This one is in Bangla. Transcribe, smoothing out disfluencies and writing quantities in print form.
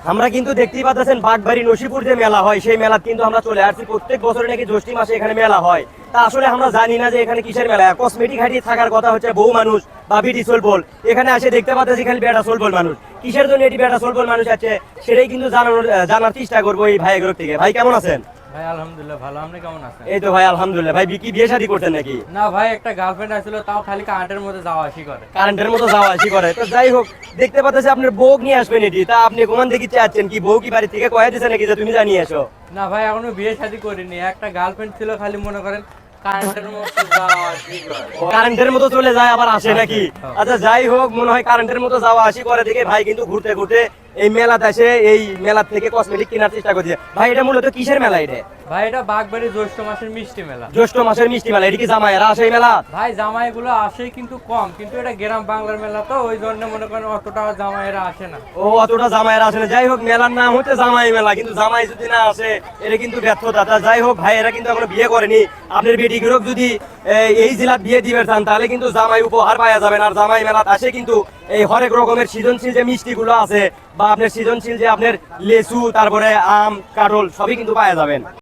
আমরা কিন্তু দেখতেই পাচ্ছেন বাগবাড়ি নসিপুর যে মেলা হয় সেই মেলা কিন্তু আমরা চলে আসছি। প্রত্যেক বছরে নাকি জ্যৈষ্ঠ মাসে এখানে মেলা হয়। তা আসলে আমরা জানি না যে এখানে কিসের মেলা। কসমেটিক হাটি থাকার কথা হচ্ছে বউ মানুষ বা বিটি সোলবল, এখানে আসে দেখতে পাচ্ছি খালি বেটা সোলবল মানুষ। কিসের জন্য এটি বেটা সোলবল মানুষ আছে সেটাই কিন্তু জানার চেষ্টা করবো এই ভাই গ্রুপ থেকে। ভাই কেমন আছেন? ভাই আলহামদুলিল্লাহ ভালো, আপনি কেমন আছেন? এই তো ভাই আলহামদুলিল্লাহ। ভাই কি বিয়ে শাদী করছেন নাকি? না ভাই, একটা গার্লফ্রেন্ড আছিল, তাও খালি কারেন্টের মধ্যে যাওয়া আসি করে। কারেন্টের মতো যাওয়া আসি করে। তো যাই হোক, দেখতে পাচ্ছি আপনার বউ নিয়ে আসবেন এটি। তা আপনি কোমান দেখি চাচ্ছেন কি বউ কি বাড়ি থেকে কয়ে দিছে নাকি যে তুমি জানিয়ে এসো? না ভাই, এখনো বিয়ে শাদী করিনি। একটা গার্লফ্রেন্ড ছিল, খালি মনে করেন কারেন্টের মধ্যে যাওয়া আসি করে। কারেন্টের মতো চলে যায় আবার আসে নাকি? আচ্ছা যাই হোক, মনে হয় কারেন্টের মতো যাওয়া আসি করে দেখে ভাই কিন্তু ঘুরতে ঘুরতে এই মেলাতে এসে এই মেলা থেকে কসমেটিক কেনার চেষ্টা করছে। ভাই এটা মূলত কিসের মেলা? এটা ভাই এটা বাগবাড়ি জ্যৈষ্ঠ মাসের মিষ্টি মেলা। জ্যৈষ্ঠ মাসের মিষ্টি মেলা। এটা কি জামাইরা আসে এই মেলা? ভাই জামাইগুলো আসে কিন্তু কম, কিন্তু এটা গ্রাম বাংলার মেলা, তো ওই জন্য মনে করেন অতটা জামাইরা আসে না। ও অতটা জামাইরা আসে না। যাই হোক, মেলার নাম হচ্ছে জামাই মেলা, কিন্তু জামাই যদি না আসে এটা কিন্তু ব্যর্থতা। তা যাই হোক, ভাই এরা কিন্তু এখনো বিয়ে করেনি। আপনার বেটি গ্রুপ যদি এই জেলার বিয়ে দিবে চান তাহলে কিন্তু জামাই উপহার পাওয়া যাবেন। আর জামাই মেলাত আসে কিন্তু এই হরেক রকমের সৃজনশীল যে মিষ্টিগুলো আছে বা আপনার সৃজনশীল যে আপনার লেচু, তারপরে আম, কাঁঠাল সবই কিন্তু পাওয়া যাবেন।